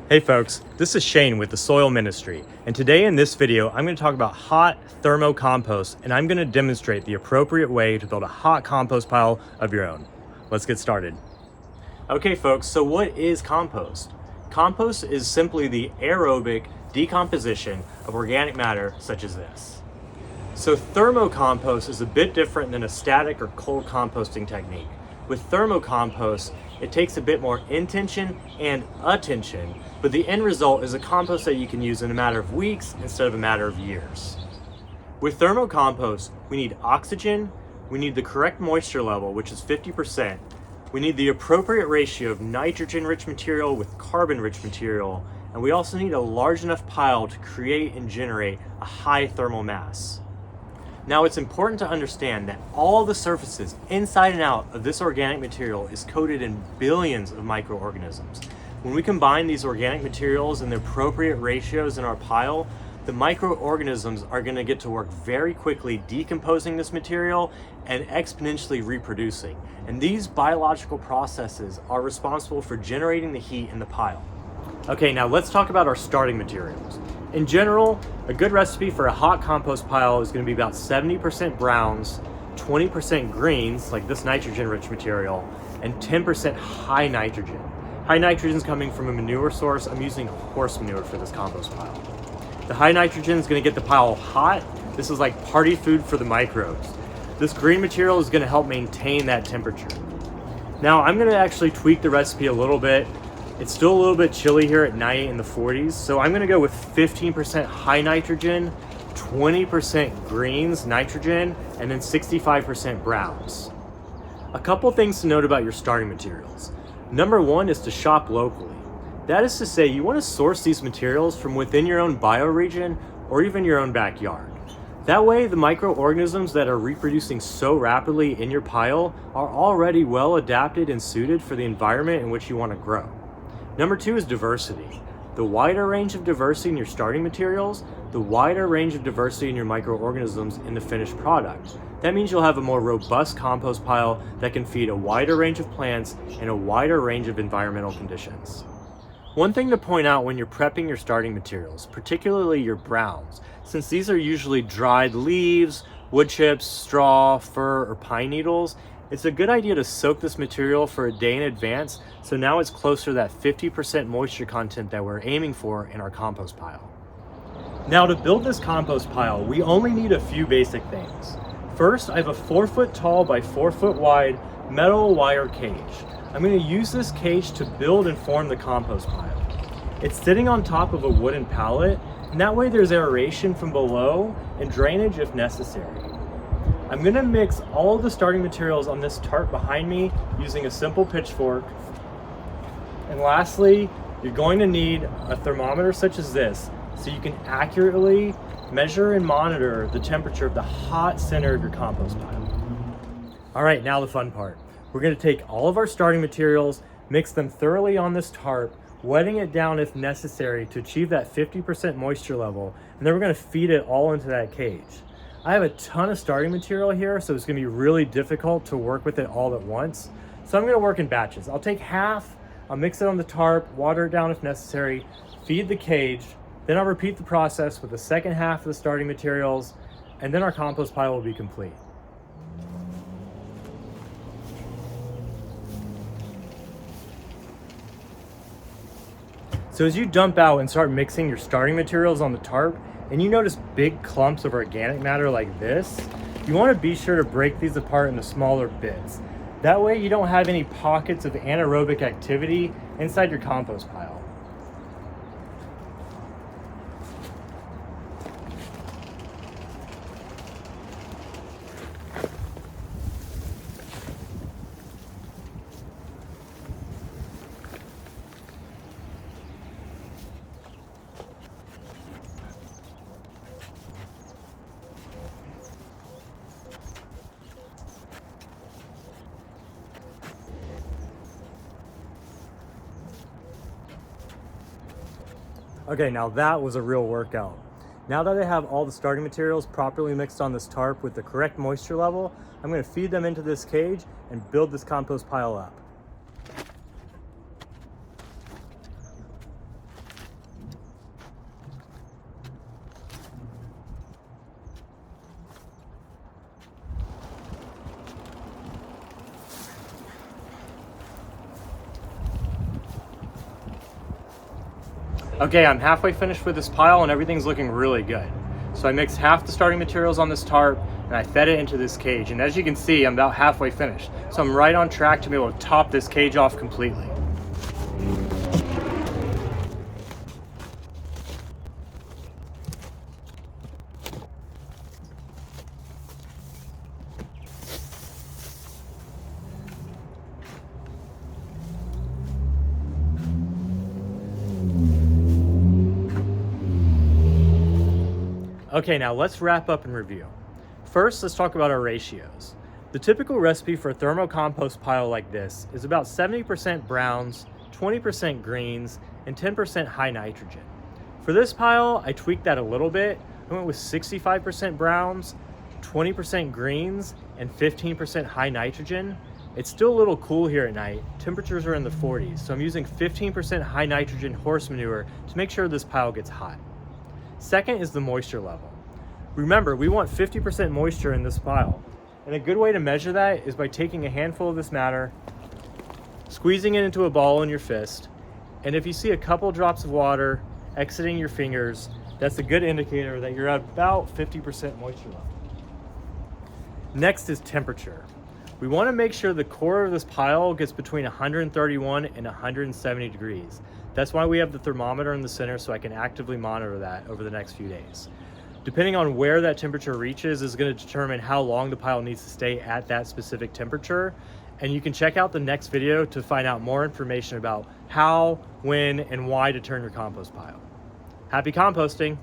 Hey folks, this is Shane with the Soil Ministry, and today in this video I'm going to talk about hot thermo compost, and I'm going to demonstrate the appropriate way to build a hot compost pile of your own. Let's get started. Okay folks, so what is compost? Compost is simply the aerobic decomposition of organic matter such as this. So thermocompost is a bit different than a static or cold composting technique. With thermocompost, it takes a bit more intention and attention, but the end result is a compost that you can use in a matter of weeks instead of a matter of years. With thermocompost, we need oxygen, we need the correct moisture level, which is 50%, we need the appropriate ratio of nitrogen-rich material with carbon-rich material, and we also need a large enough pile to create and generate a high thermal mass. Now it's important to understand that all the surfaces inside and out of this organic material is coated in billions of microorganisms. When we combine these organic materials and the appropriate ratios in our pile, the microorganisms are going to get to work very quickly decomposing this material and exponentially reproducing. And these biological processes are responsible for generating the heat in the pile. Okay, now let's talk about our starting materials. In general, a good recipe for a hot compost pile is going to be about 70% browns, 20% greens, like this nitrogen-rich material, and 10% high nitrogen. High nitrogen is coming from a manure source. I'm using horse manure for this compost pile. The high nitrogen is going to get the pile hot. This is like party food for the microbes. This green material is going to help maintain that temperature. Now I'm going to actually tweak the recipe a little bit. It's still a little bit chilly here at night in the 40s, so I'm going to go with 15% high nitrogen, 20% greens, nitrogen, and then 65% browns. A couple things to note about your starting materials. Number one is to shop locally. That is to say, you want to source these materials from within your own bioregion or even your own backyard. That way, the microorganisms that are reproducing so rapidly in your pile are already well adapted and suited for the environment in which you want to grow. Number two is diversity. The wider range of diversity in your starting materials, the wider range of diversity in your microorganisms in the finished product. That means you'll have a more robust compost pile that can feed a wider range of plants and a wider range of environmental conditions. One thing to point out when you're prepping your starting materials, particularly your browns, since these are usually dried leaves, wood chips, straw, fir, or pine needles, it's a good idea to soak this material for a day in advance, so now it's closer to that 50% moisture content that we're aiming for in our compost pile. Now to build this compost pile, we only need a few basic things. First, I have a 4 foot tall by 4 foot wide metal wire cage. I'm going to use this cage to build and form the compost pile. It's sitting on top of a wooden pallet, and that way there's aeration from below and drainage if necessary. I'm going to mix all of the starting materials on this tarp behind me using a simple pitchfork. And lastly, you're going to need a thermometer such as this so you can accurately measure and monitor the temperature of the hot center of your compost pile. All right, now the fun part. We're going to take all of our starting materials, mix them thoroughly on this tarp, wetting it down if necessary to achieve that 50% moisture level, and then we're going to feed it all into that cage. I have a ton of starting material here, so it's going to be really difficult to work with it all at once. So I'm going to work in batches. I'll take half, I'll mix it on the tarp, water it down if necessary, feed the cage, then I'll repeat the process with the second half of the starting materials, and then our compost pile will be complete. So as you dump out and start mixing your starting materials on the tarp, and you notice big clumps of organic matter like this, you want to be sure to break these apart into smaller bits. That way you don't have any pockets of anaerobic activity inside your compost pile. Okay, now that was a real workout. Now that I have all the starting materials properly mixed on this tarp with the correct moisture level, I'm going to feed them into this cage and build this compost pile up. Okay, I'm halfway finished with this pile and everything's looking really good. So I mixed half the starting materials on this tarp and I fed it into this cage. And as you can see, I'm about halfway finished. So I'm right on track to be able to top this cage off completely. Okay, now let's wrap up and review. First, let's talk about our ratios. The typical recipe for a thermo compost pile like this is about 70% browns, 20% greens, and 10% high nitrogen. For this pile, I tweaked that a little bit. I went with 65% browns, 20% greens, and 15% high nitrogen. It's still a little cool here at night. Temperatures are in the 40s, so I'm using 15% high nitrogen horse manure to make sure this pile gets hot. Second is the moisture level. Remember, we want 50% moisture in this pile. And a good way to measure that is by taking a handful of this matter, squeezing it into a ball in your fist, and if you see a couple drops of water exiting your fingers, that's a good indicator that you're at about 50% moisture level. Next is temperature. We want to make sure the core of this pile gets between 131 and 170 degrees. That's why we have the thermometer in the center, so I can actively monitor that over the next few days. Depending on where that temperature reaches is going to determine how long the pile needs to stay at that specific temperature. And you can check out the next video to find out more information about how, when, and why to turn your compost pile. Happy composting!